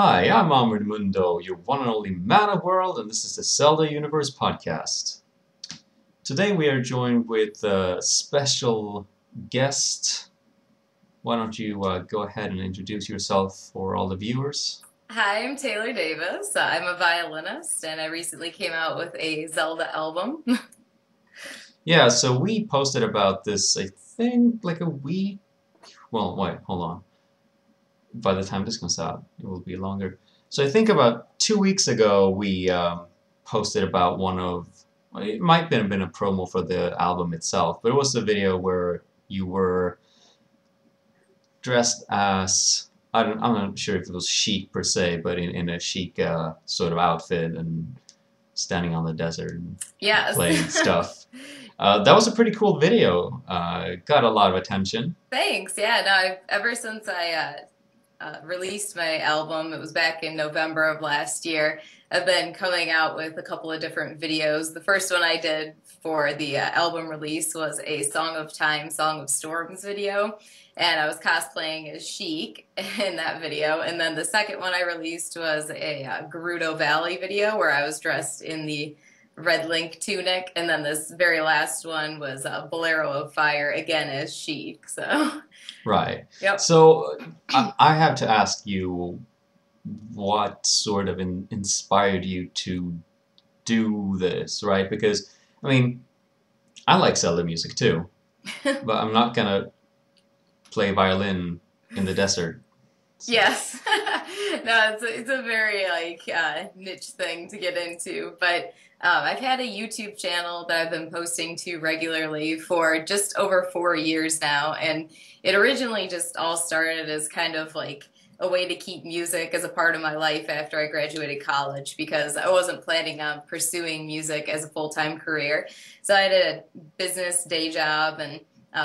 Hi, I'm Amr Mundo, your one and only man of world, and this is the Zelda Universe podcast. Today we are joined with a special guest. Why don't you go ahead and introduce yourself for all the viewers? Hi, I'm Taylor Davis. I'm a violinist, and I recently came out with a Zelda album. Yeah, so we posted about this, I think, like a week. Well, wait, hold on. By the time this comes out, it will be longer. So I think about 2 weeks ago, we posted about one of, well, it might have been a promo for the album itself, but it was a video where you were dressed as, I'm not sure if it was chic per se, but in a chic sort of outfit and standing on the desert and Yes. playing stuff. That was a pretty cool video. Got a lot of attention. Thanks. Yeah, no, ever since I released my album, it was back in November of last year, I've been coming out with a couple of different videos. The first one I did for the album release was a Song of Time, Song of Storms video, and I was cosplaying as Chic in that video. And then the second one I released was a Gerudo Valley video where I was dressed in the Red Link tunic, and then this very last one was Bolero of Fire, again as Chic. So, Right. yep. So I have to ask you what sort of inspired you to do this, right? Because, I mean, I like Zelda music too, but I'm not gonna play violin in the desert. Yes. No, it's a very like niche thing to get into, but I've had a YouTube channel that I've been posting to regularly for just over 4 years now, and it originally just all started as kind of like a way to keep music as a part of my life after I graduated college because I wasn't planning on pursuing music as a full-time career. So I had a business day job and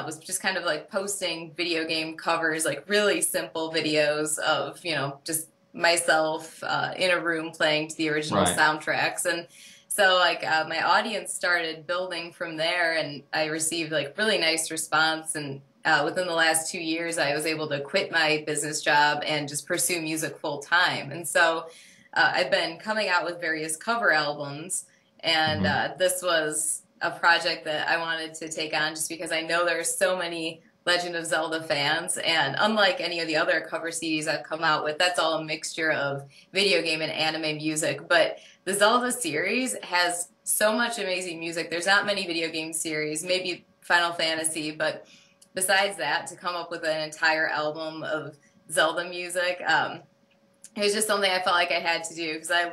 was just kind of like posting video game covers, like really simple videos of, just myself in a room playing to the original Right. soundtracks. And so like my audience started building from there and I received like really nice response. And within the last 2 years, I was able to quit my business job and just pursue music full time. And so I've been coming out with various cover albums, and Hmm. this was a project that I wanted to take on just because I know there's so many Legend of Zelda fans, and unlike any of the other cover CDs I've come out with, that's all a mixture of video game and anime music. But the Zelda series has so much amazing music. There's not many video game series, maybe Final Fantasy, but besides that, to come up with an entire album of Zelda music, it was just something I felt like I had to do because I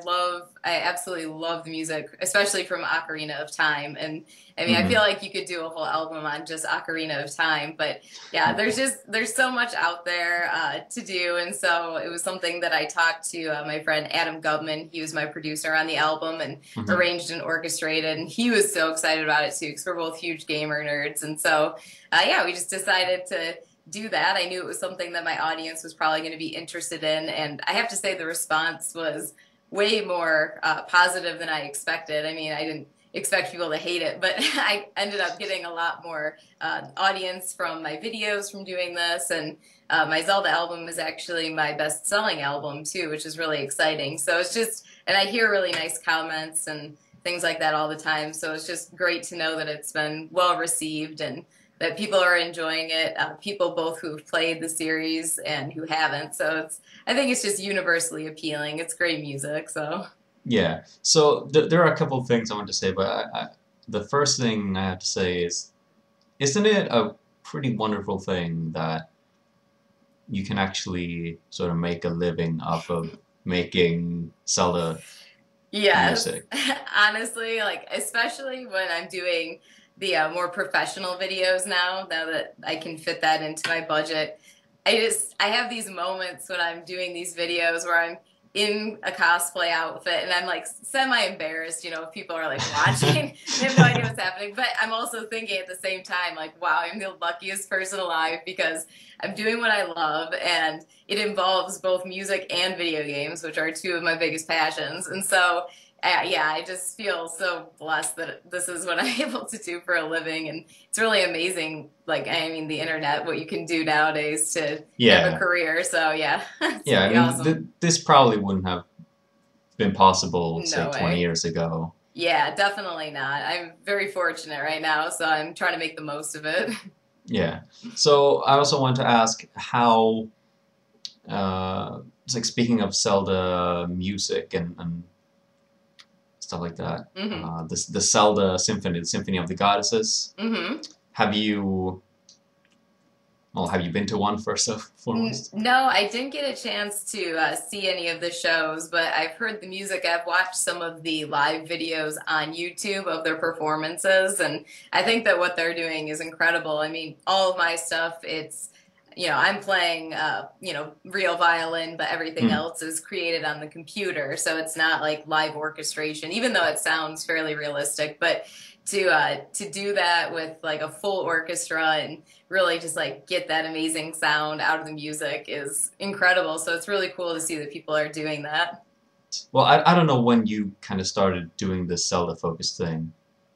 absolutely love the music, especially from Ocarina of Time. And I mean, I feel Hmm. like you could do a whole album on just Ocarina of Time, but yeah, there's so much out there to do, and so it was something that I talked to my friend Adam Gubman. He was my producer on the album and Hmm. arranged and orchestrated, and he was so excited about it too because we're both huge gamer nerds, and so yeah, we just decided to do that. I knew it was something that my audience was probably going to be interested in, and I have to say the response was way more positive than I expected. I mean, I didn't expect people to hate it, but I ended up getting a lot more audience from my videos from doing this, and my Zelda album is actually my best-selling album too, which is really exciting. So it's just, and I hear really nice comments and things like that all the time. So it's just great to know that it's been well received and that people are enjoying it. People both who've played the series and who haven't. So I think it's just universally appealing. It's great music. So Yeah. So there are a couple of things I want to say, but the first thing I have to say is, isn't it a pretty wonderful thing that you can actually sort of make a living off of making Zelda yes, music? honestly, like especially when I'm doing the more professional videos now that I can fit that into my budget. I have these moments when I'm doing these videos where I'm in a cosplay outfit and I'm like semi embarrassed, if people are like watching, they have no idea what's happening. But I'm also thinking at the same time, like, wow, I'm the luckiest person alive because I'm doing what I love and it involves both music and video games, which are two of my biggest passions. And so yeah, I just feel so blessed that this is what I'm able to do for a living, and it's really amazing. Like, I mean, the internet, what you can do nowadays to have a Yeah, career. So yeah, it's yeah. I pretty mean, awesome. this probably wouldn't have been possible, say, No 20 way. years ago. Yeah, definitely not. I'm very fortunate right now, so I'm trying to make the most of it. Yeah. So I also want to ask how, it's like speaking of Zelda music and stuff like that, hmm the Zelda Symphony, the Symphony of the Goddesses. hmm Have you, well, have you been to one first and foremost? No, I didn't get a chance to see any of the shows, but I've heard the music. I've watched some of the live videos on YouTube of their performances, and I think that what they're doing is incredible. I mean, all of my stuff, it's, I'm playing, real violin, but everything Hmm. else is created on the computer, so it's not like live orchestration, even though it sounds fairly realistic. But to do that with like a full orchestra and really just like get that amazing sound out of the music is incredible. So it's really cool to see that people are doing that. Well, I don't know when you kind of started doing this Zelda focused thing,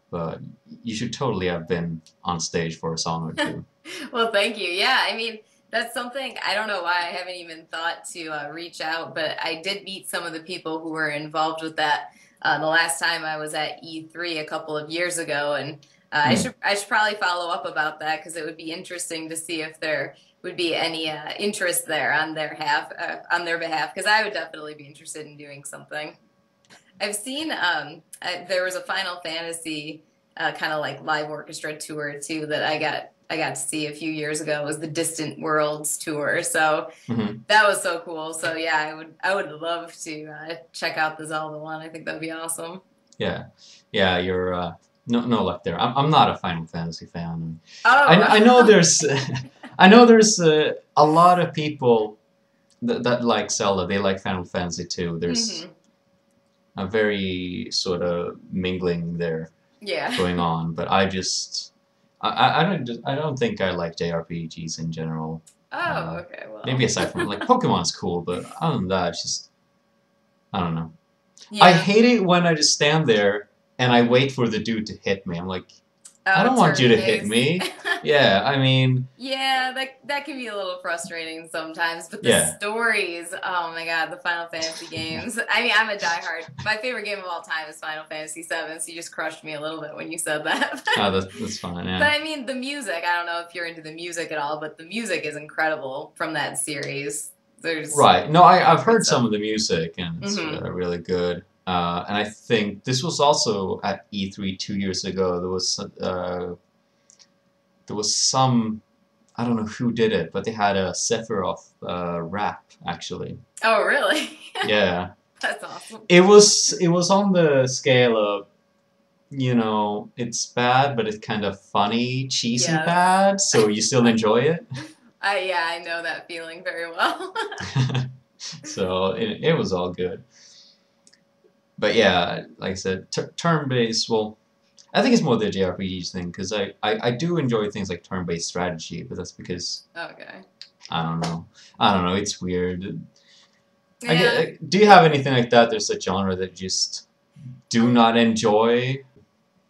but you should totally have been on stage for a song or two. Well, thank you. Yeah, I mean, that's something I don't know why I haven't even thought to reach out, but I did meet some of the people who were involved with that the last time I was at E3 a couple of years ago, and Hmm. I should probably follow up about that because it would be interesting to see if there would be any interest there on their behalf because I would definitely be interested in doing something. I've seen there was a Final Fantasy kind of like live orchestra tour too that I got to see a few years ago. It was the Distant Worlds tour, so Hmm. that was so cool. So yeah, I would love to check out the Zelda one. I think that'd be awesome. Yeah, yeah. You're no luck there. I'm not a Final Fantasy fan. I know Oh, there's I know there's a lot of people that like Zelda. They like Final Fantasy too. There's hmm a very sort of mingling there yeah. going on, but I don't think I like JRPGs in general. Oh, Uh, okay. Maybe Well, aside from like Pokemon's cool, but other than that, it's just I don't know. I yeah. hate it when I just stand there and I wait for the dude to hit me. I'm like, I Oh, don't want you turn to hit based. me. Yeah, I mean, Yeah, that can be a little frustrating sometimes, but the yeah, stories, oh my God, the Final Fantasy yeah. games. I mean, I'm a diehard. My favorite game of all time is Final Fantasy VII, so you just crushed me a little bit when you said that. Oh, that's fine. But Yeah, I mean, the music, I don't know if you're into the music at all, but the music is incredible from that series. There's right. No, I've great heard some stuff. of the music and it's hmm really good. And I think this was also at E3 2 years ago. There was some, I don't know who did it, but they had a Sephiroth rap actually. Oh, really? Yeah, That's awesome. it was on the scale of, it's bad, but it's kind of funny, cheesy Yes. bad, so you still enjoy it. Yeah, I know that feeling very well. So it was all good. But yeah, like I said, turn-based, well, I think it's more the JRPGs thing, because I do enjoy things like turn-based strategy, but that's because, Okay. I don't know. I don't know, it's weird. Yeah. Do you have anything like that? There's a genre that you just do Um, not enjoy?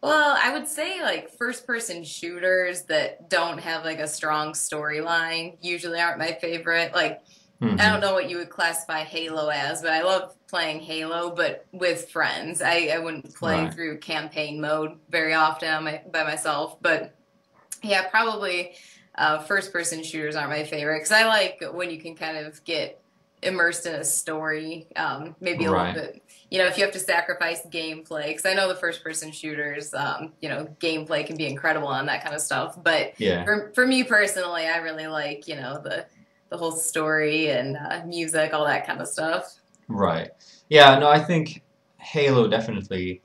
Well, I would say like first person shooters that don't have like a strong storyline usually aren't my favorite. Like, I Hmm. don't know what you would classify Halo as, but I love playing Halo, but with friends. I wouldn't play Right. through campaign mode very often by myself. But yeah, probably first person shooters aren't my favorite because I like when you can kind of get immersed in a story, maybe a little Right. bit. If you have to sacrifice gameplay, because I know the first person shooters, gameplay can be incredible on that kind of stuff. But Yeah. for me personally, I really like the whole story and music, all that kind of stuff. Right. Yeah, no, I think Halo definitely,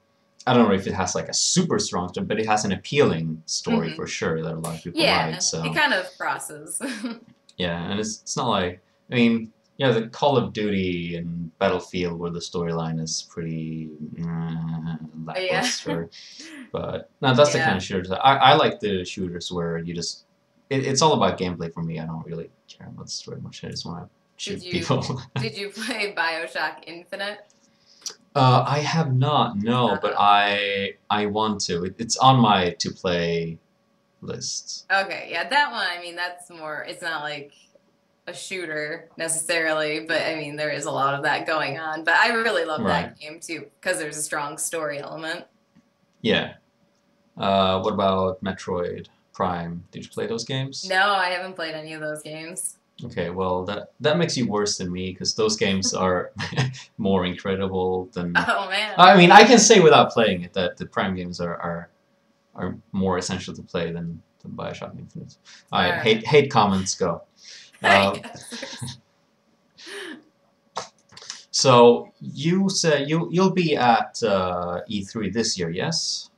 I don't know if it has like a super strong story, but it has an appealing story hmm for sure that a lot of people like. Yeah, it So, kind of crosses. yeah, and it's not like, I mean, yeah, the Call of Duty and Battlefield where the storyline is pretty Yeah, lackluster. But no, that's the kind yeah. of shooters I like the shooters where you just, it's all about gameplay for me. I don't really care about the story much. I just want to Did shoot you people. did you play BioShock Infinite? I have not, no, but Uh, I want to. It's on my to play list. okay, yeah, that one. I mean, that's more. It's not like a shooter necessarily, but I mean, there is a lot of that going on. But I really love Right. that game too because there's a strong story element. Yeah. What about Metroid Prime? Did you play those games? No, I haven't played any of those games. Okay, well that makes you worse than me because those games are more incredible than. Oh man. I mean, I can say without playing it that the Prime games are more essential to play than Bioshock Infinite. All All right, right. hate comments go. I Uh, guess. so you said you'll be at E3 this year, yes?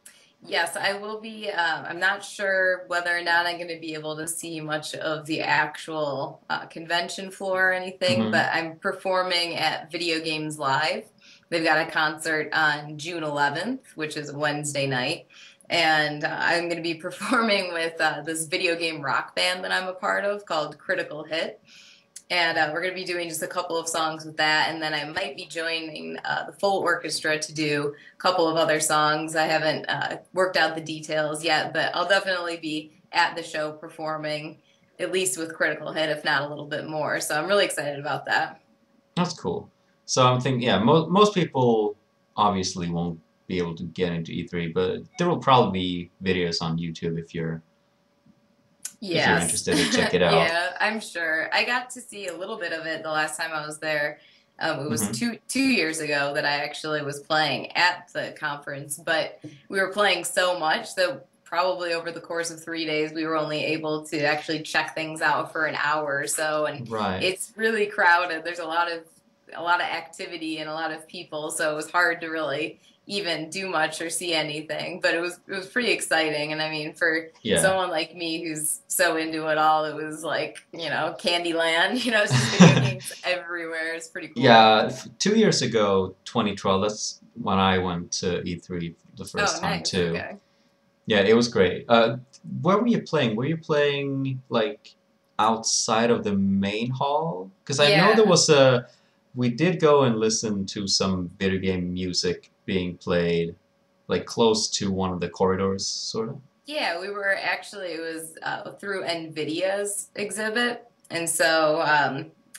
Yes, I will be. I'm not sure whether or not I'm going to be able to see much of the actual convention floor or anything, Mm-hmm. but I'm performing at Video Games Live. They've got a concert on June 11th, which is a Wednesday night. And I'm going to be performing with this video game rock band that I'm a part of called Critical Hit. And we're going to be doing just a couple of songs with that. And then I might be joining the full orchestra to do a couple of other songs. I haven't worked out the details yet, but I'll definitely be at the show performing, at least with Critical Hit, if not a little bit more. So I'm really excited about that. That's cool. So I'm thinking, yeah, most people obviously won't be able to get into E3, but there will probably be videos on YouTube if you're Yes. interested to check it out. Yeah, I'm sure. I got to see a little bit of it the last time I was there. It was Hmm. two years ago that I actually was playing at the conference, but we were playing so much that probably over the course of 3 days we were only able to actually check things out for an hour or so, and Right. it's really crowded. There's a lot of activity and a lot of people, so it was hard to really even do much or see anything. But it was pretty exciting, and I mean, for Yeah. someone like me who's so into it all, it was like Candyland. It's just video games everywhere. It's pretty cool. Yeah, 2 years ago, 2012, that's when I went to E3 the Oh, first time nice. too. Okay. Yeah, it was great. Where were you playing? Were you playing like outside of the main hall? Because I know there Yeah. was a. We did go and listen to some video game music being played, like close to one of the corridors, sort of. Yeah, we were actually, it was through NVIDIA's exhibit. And so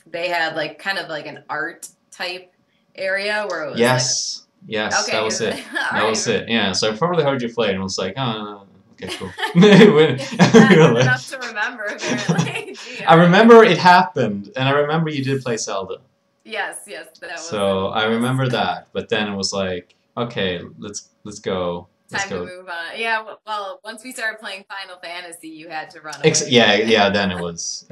they had like kind of like an art type area where it was like, Yes, yes, that okay, was it. all That was right. it. Yeah, so I probably heard you play and was like, oh, okay, cool. When- Good like, enough to remember, apparently. Gee, I all right. remember it happened, and I remember you did play Zelda. Yes, yes, that was So I in this. remember that, but then it was like, okay, let's Time to go. move on. Yeah, well, once we started playing Final Fantasy, you had to run away. Yeah, yeah. Then it was.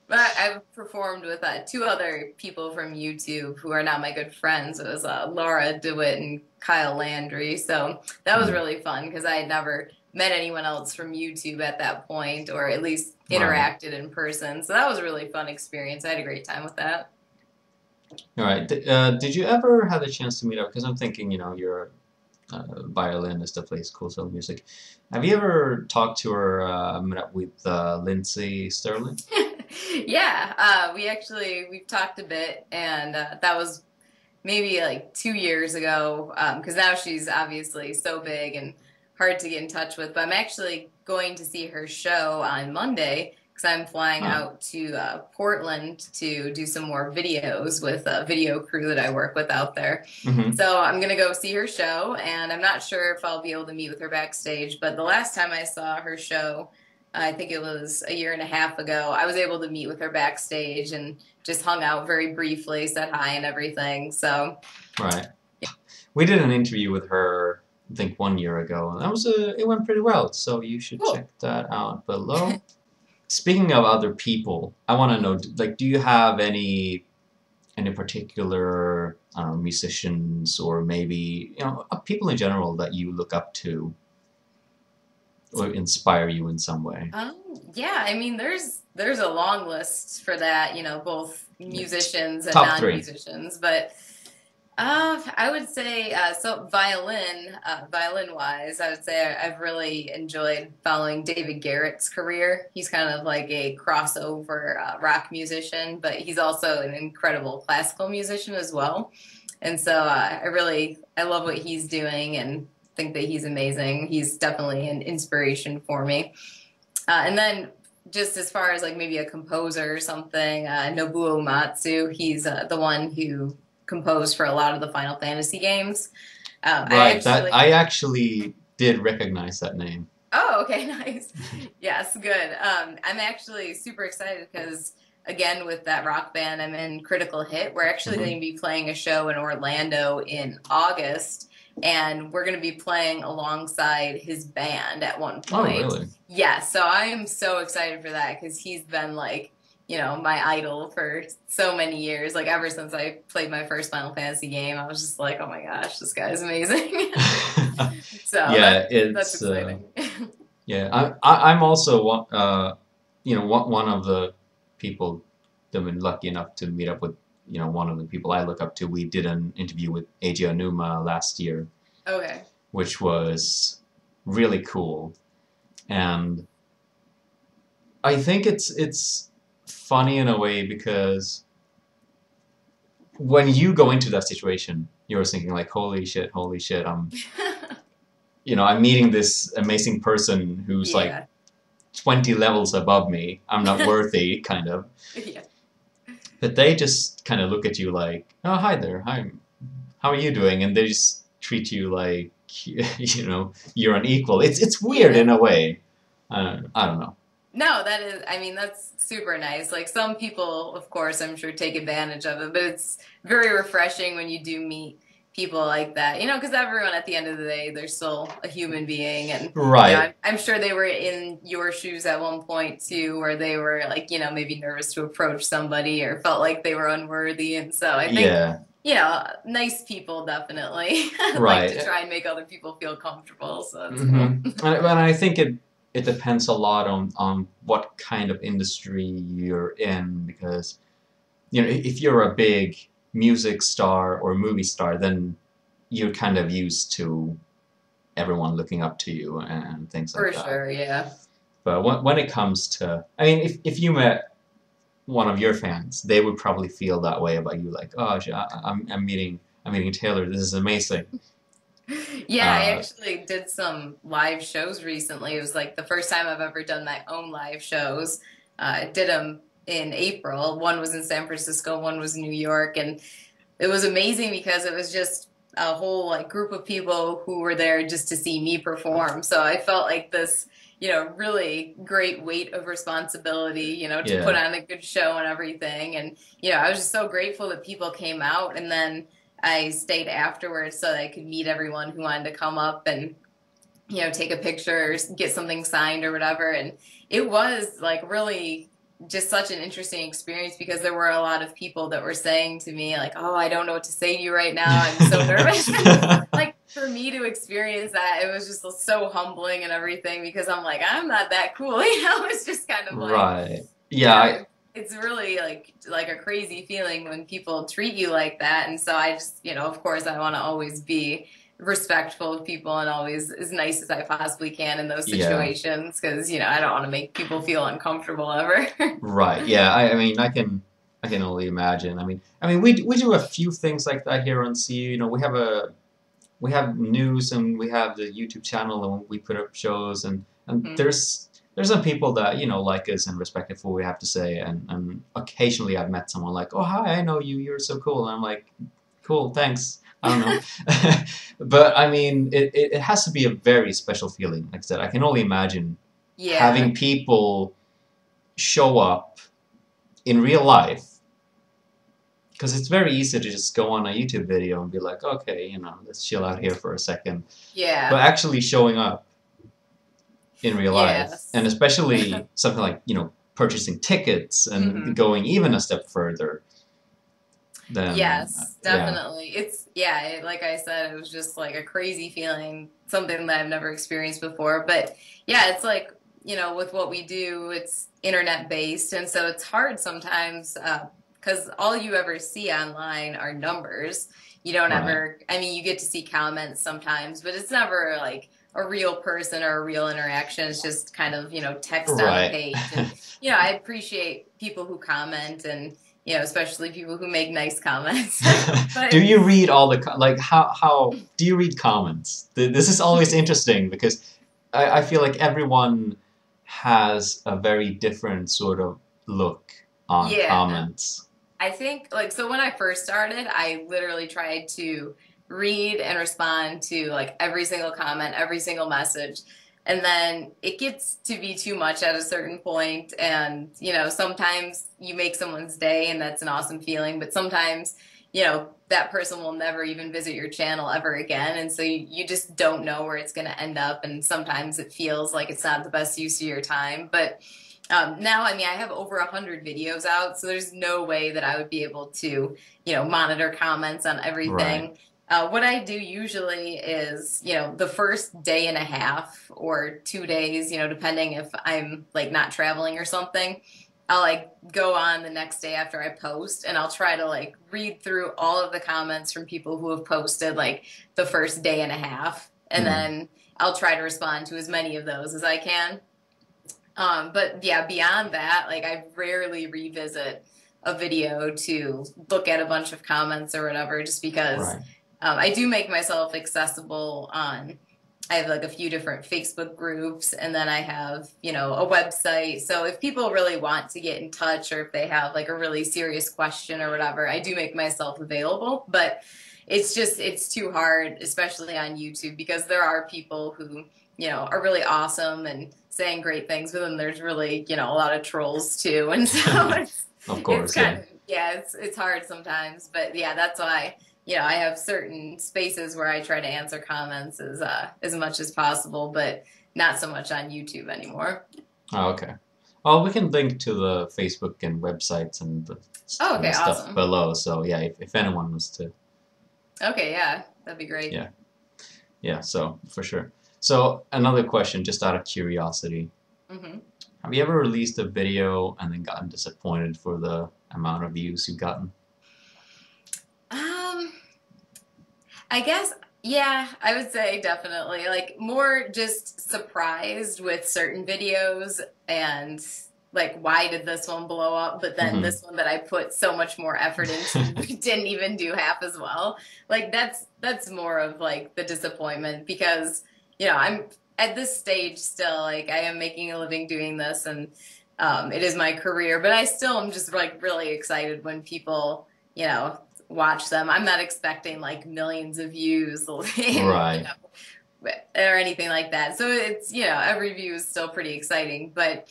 But I've performed with two other people from YouTube who are now my good friends. It was Laura DeWitt and Kyle Landry. So that was Hmm, really fun because I had never met anyone else from YouTube at that point, or at least right. interacted in person. So that was a really fun experience. I had a great time with that. All right. Did you ever have the chance to meet up? Because I'm thinking, you're a violinist that plays cool solo music. Have you ever talked to or met up with Lindsay Sterling? Yeah, we've talked a bit, and that was maybe like 2 years ago, because now she's obviously so big and hard to get in touch with. But I'm actually going to see her show on Monday because I'm flying Oh, out to Portland to do some more videos with a video crew that I work with out there. mm-hmm. So I'm gonna go see her show, and I'm not sure if I'll be able to meet with her backstage. But the last time I saw her show, I think it was a year and a half ago, I was able to meet with her backstage and just hung out very briefly, said hi and everything. So Right. We did an interview with her, I think 1 year ago, and it went pretty well. So you should check cool. that out below. Speaking of other people, I want to know, like, do you have any particular, I don't know, musicians or maybe, people in general that you look up to or inspire you in some way? Yeah, I mean, there's a long list for that, both Yeah, musicians and top three. non-musicians, but I would say so. Violin wise, I would say I've really enjoyed following David Garrett's career. He's kind of like a crossover rock musician, but he's also an incredible classical musician as well. And so I love what he's doing and think that he's amazing. He's definitely an inspiration for me. And then just as far as like maybe a composer or something, Nobuo Uematsu, he's the one who composed for a lot of the Final Fantasy games. I Right. That actually I actually did recognize that name. Oh, okay, nice. Yes, good. I'm actually super excited because, again, with that rock band, I'm in Critical Hit. We're actually going Hmm. to be playing a show in Orlando in August, and we're going to be playing alongside his band at one Oh, point. really? Yeah, so I am so excited for that because he's been like, my idol for so many years. Like, ever since I played my first Final Fantasy game, I was just like, oh my gosh, this guy's amazing. So Yeah, that's it's exciting. yeah. I'm also one of the people that have been lucky enough to meet up with one of the people I look up to. We did an interview with Eiji Onuma last year, Okay. which was really cool, and I think it's funny in a way because when you go into that situation, you're thinking like, holy shit, I'm meeting this amazing person who's like Yeah. 20 levels above me. I'm not worthy, kind of. Yeah. But they just kind of look at you like, oh, hi there, hi, how are you doing? And they just treat you like, you're an equal. It's weird Yeah. in a way. I don't know. No, that is, I mean, that's super nice. Like some people, of course, I'm sure take advantage of it, but it's very refreshing when you do meet people like that, because everyone at the end of the day, they're still a human being. And, Right. I'm sure they were in your shoes at one point too, where they were like, maybe nervous to approach somebody or felt like they were unworthy. And so I think, Yeah. nice people definitely like to Right. try and make other people feel comfortable. So that's Hmm. cool. And I think it depends a lot on what kind of industry you're in because if you're a big music star or movie star, then you're kind of used to everyone looking up to you and things like For that. sure, yeah. But when it comes to, I mean, if you met one of your fans, they would probably feel that way about you, like, oh, I'm meeting Taylor. This is amazing. Yeah, I Uh, actually did some live shows recently. It was like the first time I've ever done my own live shows. I did them in April. One was in San Francisco, one was in New York, and it was amazing because it was just a whole like group of people who were there just to see me perform. So I felt like this, really great weight of responsibility, to put yeah, on a good show and everything. And, I was just so grateful that people came out and then I stayed afterwards so that I could meet everyone who wanted to come up and take a picture or get something signed or whatever. And it was like really just such an interesting experience because there were a lot of people that were saying to me like, "Oh, I don't know what to say to you right now. I'm so nervous." And like for me to experience that, it was just so humbling and everything because I'm like, I'm not that cool, It's just kind of like, right. you Yeah, know, it's really like a crazy feeling when people treat you like that. And so I just, of course, I want to always be respectful of people and always as nice as I possibly can in those yeah, situations because I don't want to make people feel uncomfortable ever. right. Yeah, I mean, I can only imagine. I mean, we do a few things like that here on CU. We have news and we have the YouTube channel and we put up shows and Mhm. there's some people that like us and respect it for what we have to say and occasionally I've met someone like, oh, hi, I know you, you're so cool, and I'm like, cool, thanks, I don't know. But I mean it has to be a very special feeling. Like I said, I can only imagine Yeah. having people show up in real life because it's very easy to just go on a YouTube video and be like, okay, let's chill out here for a second. But Yeah. actually showing up in real life, and Yes. especially something like purchasing tickets and Hmm. going even a step further, then Yes, yeah, definitely. Like I said, it was just like a crazy feeling, something that I've never experienced before. But yeah, it's like, with what we do, it's internet based. And so it's hard sometimes because all you ever see online are numbers. You don't right, ever, I mean, you get to see comments sometimes, but it's never like a real person or a real interaction. It's just kind of, text on a right, page. And, I appreciate people who comment and, especially people who make nice comments. But Do you read all the like how do you read comments? This is always interesting because I feel like everyone has a very different sort of look on yeah, comments. I think like so when I first started, I literally tried to read and respond to like every single comment, every single message. And then it gets to be too much at a certain point and sometimes you make someone's day and that's an awesome feeling, but sometimes that person will never even visit your channel ever again, and so you just don't know where it's going to end up, and sometimes it feels like it's not the best use of your time. But now, I mean, I have over 100 videos out, so there's no way that I would be able to, monitor comments on Right. everything. What I do usually is, the first day and a half or 2 days, depending if I'm like not traveling or something, I'll like go on the next day after I post and I'll try to like read through all of the comments from people who have posted like the first day and a half. And Hmm. then I'll try to respond to as many of those as I can. But yeah, beyond that, like I rarely revisit a video to look at a bunch of comments or whatever, just because Right. I do make myself accessible on. I have like a few different Facebook groups, and then I have, a website. So if people really want to get in touch, or if they have like a really serious question or whatever, I do make myself available. But it's too hard, especially on YouTube, because there are people who, are really awesome and saying great things, but then there's really, a lot of trolls too. And so Of it's course, kind yeah. of, yeah, it's hard sometimes. But yeah, that's why, I have certain spaces where I try to answer comments as much as possible, but not so much on YouTube anymore. Oh, okay. Well, we can link to the Facebook and websites and the Oh, okay, stuff awesome. below. So yeah, if anyone was to, Okay, yeah, that'd be great. yeah, yeah. So for sure. So another question, just out of curiosity, Hmm. have you ever released a video and then gotten disappointed for the amount of views you've gotten? Um, I guess, yeah, I would say definitely. Like, more just surprised with certain videos and like, why did this one blow up? But then Hmm. this one that I put so much more effort into didn't even do half as well. Like, that's more of like the disappointment because, I'm at this stage still, like, I am making a living doing this and it is my career, but I still am just like really excited when people, you know, watch them. I'm not expecting like millions of views in, Right. or anything like that. So it's, every view is still pretty exciting. But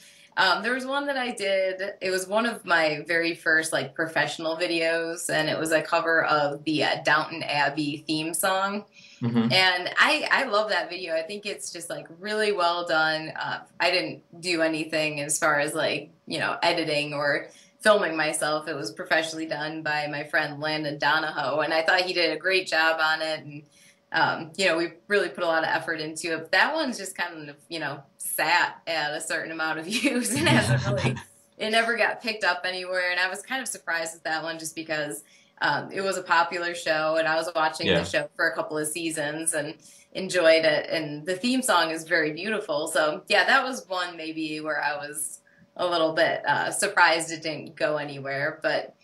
there was one that I did. It was one of my very first like professional videos, and it was a cover of the Downton Abbey theme song. Hmm. And I love that video. I think it's just like really well done. I didn't do anything as far as like, editing or filming myself. It was professionally done by my friend Landon Donahoe. And I thought he did a great job on it. And, we really put a lot of effort into it. But that one's just kind of, sat at a certain amount of views and hasn't really, it never got picked up anywhere. And I was kind of surprised with that one just because it was a popular show, and I was watching the Yeah. show for a couple of seasons and enjoyed it. And the theme song is very beautiful. So, yeah, that was one maybe where I was a little bit surprised it didn't go anywhere. But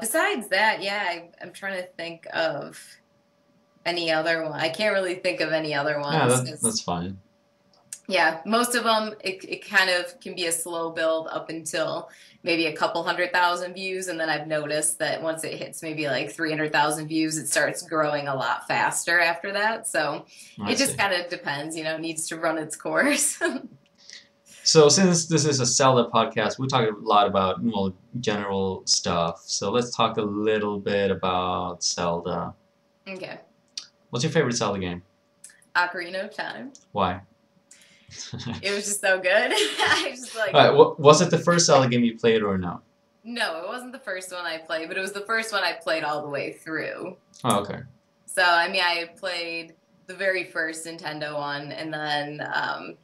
besides that, yeah, I'm trying to think of any other one. I can't really think of any other Yeah, ones. that's fine. Yeah, most of them, it kind of can be a slow build up until maybe a couple 100,000 views. And then I've noticed that once it hits maybe like 300,000 views, it starts growing a lot faster after that. So I it just see. kind of depends, it needs to run its course. So since this is a Zelda podcast, we talk a lot about well general stuff. So let's talk a little bit about Zelda. Okay. What's your favorite Zelda game? Ocarina of Time. Why? It was just so good. I just like, Alright, was it the first Zelda game you played or no? no, it wasn't the first one I played, but it was the first one I played all the way through. Oh, okay. So, I mean, I played the very first Nintendo one and then A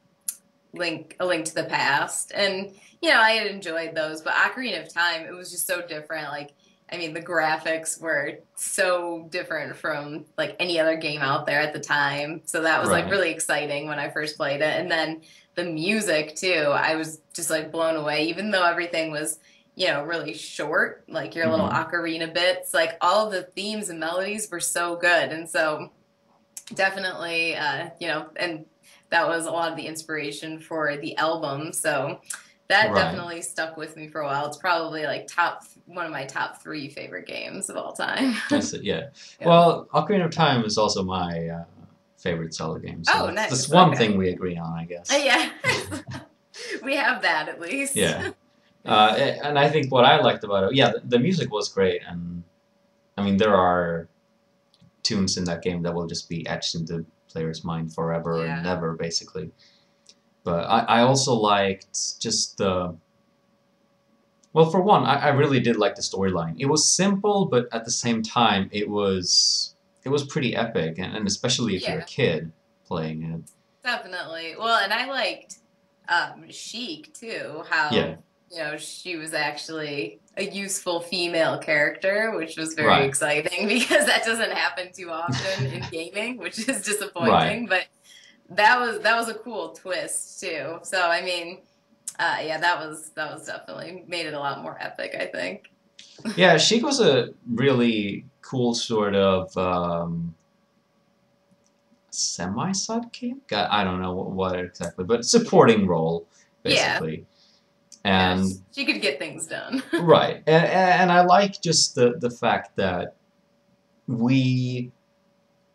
Link to the Past. And, I had enjoyed those, but Ocarina of Time, it was just so different. Like, I mean, the graphics were so different from like any other game out there at the time. So that was like Right. really exciting when I first played it. And then the music too, I was just like blown away, even though everything was, really short, like your little Hmm. ocarina bits. Like all of the themes and melodies were so good, and so definitely, and that was a lot of the inspiration for the album. So that Right. definitely stuck with me for a while. It's probably like one of my top three favorite games of all time. That's it. Yeah. Yeah. Well, Ocarina of Time is also my favorite Zelda game, so Oh, that's nice. one Okay. thing we agree on, I guess. Yeah. We have that at least. Yeah. And I think what I liked about it, yeah, the music was great, and I mean there are tunes in that game that will just be etched into players' mind forever and Yeah. never, basically. But I also liked just the well, for one, I really did like the storyline. It was simple, but at the same time, it was pretty epic, and especially if you're a Yeah. kid playing it. Definitely. Well, and I liked Chic too, Yeah, how, she was actually a useful female character, which was very right, exciting because that doesn't happen too often in gaming, which is right. disappointing, but that was a cool twist too. So I mean, yeah, that was definitely made it a lot more epic, I think. Yeah, Sheik was a really cool sort of semi-sidekick. I don't know what exactly, but supporting role, Yeah. basically. Yeah, And she could get things done. right, and I like just the fact that we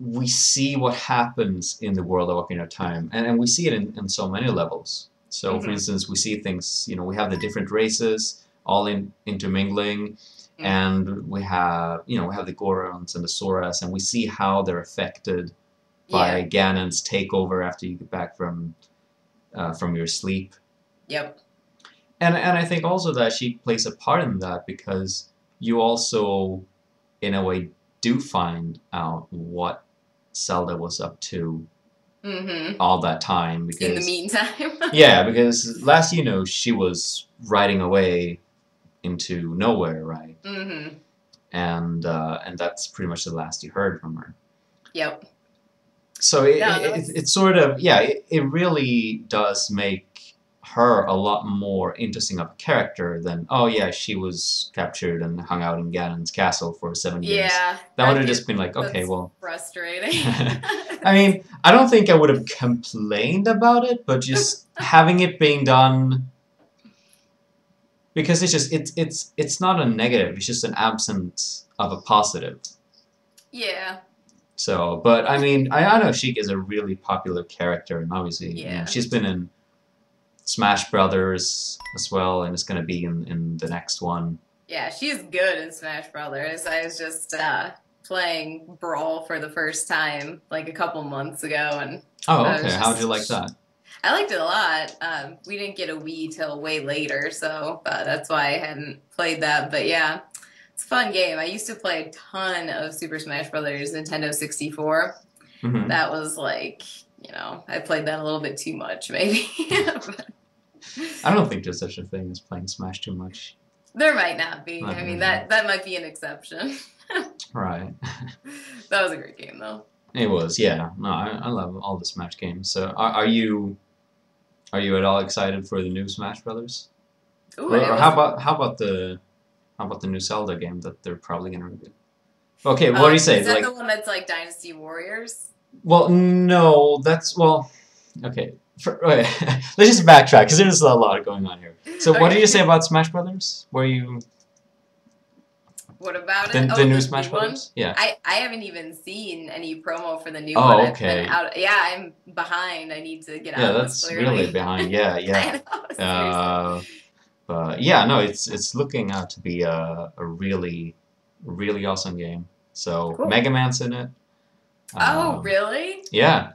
we see what happens in the world of Ocarina of Time, and we see it in so many levels. So, for Hmm. instance, we see things, we have the different races all intermingling, and we have the Gorons and the Soras, and we see how they're affected by Yeah. Ganon's takeover after you get back from your sleep. Yep. And I think also that she plays a part in that because you also, in a way, do find out what Zelda was up to Hmm. all that time In the because meantime. yeah, because last she was riding away into nowhere, right? Hmm. And that's pretty much the last you heard from her. Yep. So No, that it's was sort of yeah, it really does make her a lot more interesting of a character than oh yeah, she was captured and hung out in Ganon's castle for 7 years. yeah, That would have just been like okay, that's well. frustrating. I mean, I don't think I would have complained about it, but just having it being done because it's not a negative. It's just an absence of a positive. Yeah, So, but I mean, I know Sheik is a really popular character, and obviously, yeah. she's been in Smash Brothers as well, and is going to be in the next one. Yeah, she's good in Smash Brothers. I was just playing Brawl for the first time like a couple months ago, and Oh, I okay. was How'd you like just that? I liked it a lot. We didn't get a Wii till way later, so that's why I hadn't played that. But yeah, it's a fun game. I used to play a ton of Super Smash Brothers Nintendo 64. Hmm. That was like, I played that a little bit too much, maybe. I don't think there's such a thing as playing Smash too much. There might not be. Not I mean, really. that might be an exception. Right. That was a great game, though. It was, yeah. No, I love all the Smash games. So, are you at all excited for the new Smash Brothers? Ooh, Or I how wasn't. about the new Zelda game that they're probably gonna review? Okay, what do you say? Is that the Like, one that's like Dynasty Warriors? well, no, that's well, okay. Okay. Let's just backtrack because there's a lot going on here. So, what did you say Okay. about Smash Brothers? Were you What about it? the Oh, new the Smash new one? Brothers? Yeah. I haven't even seen any promo for the new one. Oh, I've been okay. out. Yeah, I'm behind. I need to get Yeah, out of this that's really clearly. behind. Yeah, I yeah. know, seriously. Uh, but yeah, no, it's looking out to be a really really awesome game. So Cool. Mega Man's in it. Oh, Um, really? yeah,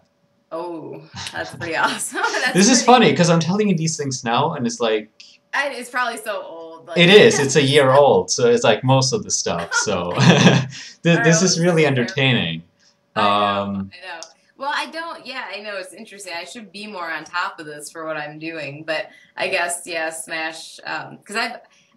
Oh, that's pretty awesome. That's this is pretty. funny because I'm telling you these things now, and it's like It's probably so old. it Like, is. It's a year old, so it's like most of the stuff. oh So my goodness. All right, this well, is this is really terrible. entertaining. I know, Um, I know. Well, I don't. Yeah, I know it's interesting. I should be more on top of this for what I'm doing, but I guess yeah, Smash. Because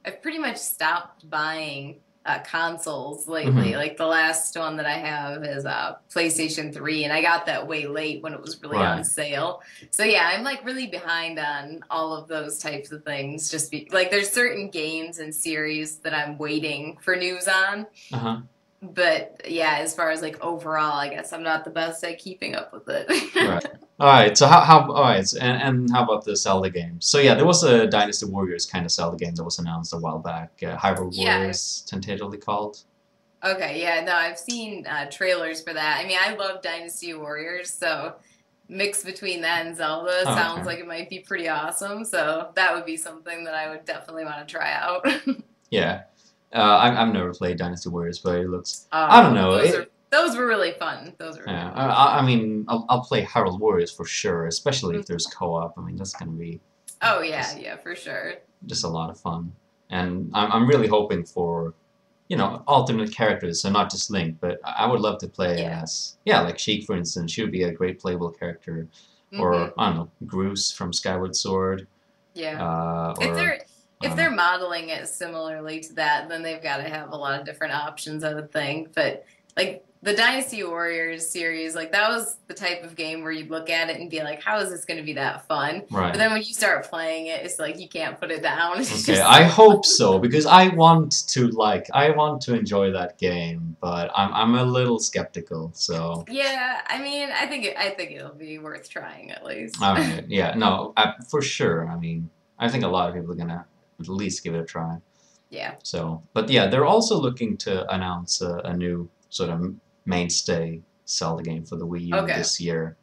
I've pretty much stopped buying consoles lately. Hmm. Like the last one that I have is PlayStation 3, and I got that way late when it was really on Right. sale. So yeah, I'm like really behind on all of those types of things. Like there's certain games and series that I'm waiting for news on. Uh-huh. But yeah, as far as like overall, I guess I'm not the best at keeping up with Right. it. All right. So how all right, and how about the Zelda game? So yeah, there was a Dynasty Warriors kind of Zelda game that was announced a while back. Hyrule Yeah. Warriors, tentatively called. Okay. Yeah. No, I've seen trailers for that. I mean, I love Dynasty Warriors, so mix between that and Zelda Oh, sounds okay. like it might be pretty awesome. So that would be something that I would definitely want to try out. Yeah. I've never played Dynasty Warriors, but it looks. I don't Oh, know. those were really fun. Those were really Yeah. fun. I mean, I'll play Hyrule Warriors for sure, especially if there's co-op. I mean, that's gonna be Oh yeah, just yeah, for sure. just a lot of fun. And I'm really hoping for, alternate characters, so not just Link, but I would love to play Yeah. as, yeah, like Sheik, for instance. She would be a great playable character. Or, Hmm. I don't know, Groose from Skyward Sword. Yeah. Uh, If or, they're I if don't they're know. modeling it similarly to that, then they've got to have a lot of different options, I would think. But like the Dynasty Warriors series, like that was the type of game where you'd look at it and be like, "How is this going to be that fun?" But Right. then when you start playing it, it's like you can't put it down. It's Okay, just I so hope fun. so, because I want to enjoy that game, but I'm a little skeptical, so. Yeah, I mean, I think it'll be worth trying at least. All right, yeah, no, for sure. I mean, I think a lot of people are gonna at least give it a try. Yeah. So, but yeah, they're also looking to announce a new sort of mainstay Zelda game for the Wii U Okay. this year.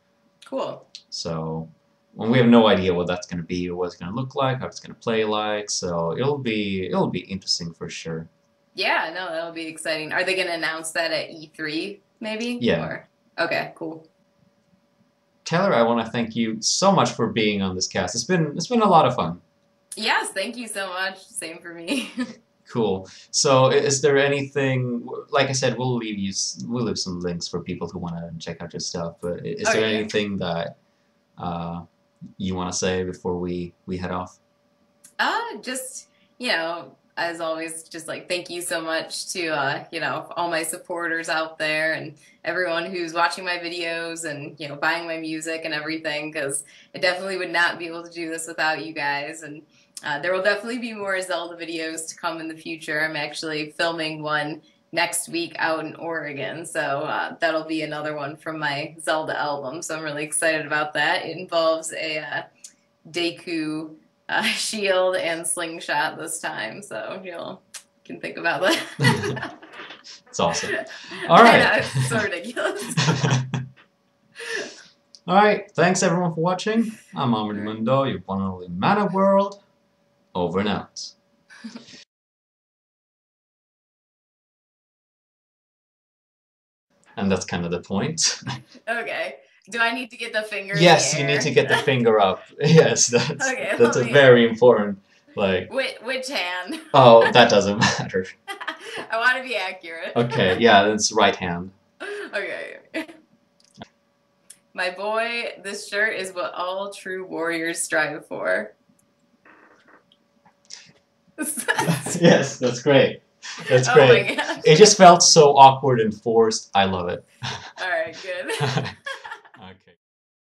Cool. So, well, we have no idea what that's going to be or what it's going to look like, how it's going to play like. So it'll be interesting for sure. Yeah, no, that'll be exciting. Are they going to announce that at E3 maybe? Yeah, Or okay, cool. Taylor, I want to thank you so much for being on this cast. It's been a lot of fun. Yes, thank you so much. Same for me. Cool. So, is there anything? Like I said, we'll leave some links for people who want to check out your stuff. But is there Okay, yeah. anything that uh, you want to say before we head off? Just, as always, just like thank you so much to, all my supporters out there and everyone who's watching my videos and, buying my music and everything, because I definitely would not be able to do this without you guys. And there will definitely be more Zelda videos to come in the future. I'm actually filming one next week out in Oregon, so that'll be another one from my Zelda album. So I'm really excited about that. It involves a Deku shield and slingshot this time, so can think about that. It's awesome. All I right. know it's so ridiculous. All right. Thanks everyone for watching. I'm Ahmed Mundo, your one and only man of world. Over and out. And that's kind of the point. Okay. Do I need to get the finger in the Yes, you need air? to get the finger up. Yes, that's Okay, that's let a me. very important. Like, Which hand? oh, that doesn't matter. I want to be accurate. Okay, yeah, that's right hand. Okay. My boy, this shirt is what all true warriors strive for. Yes, that's great. That's Oh great. my gosh. It just felt so awkward and forced. I love it. All right, good.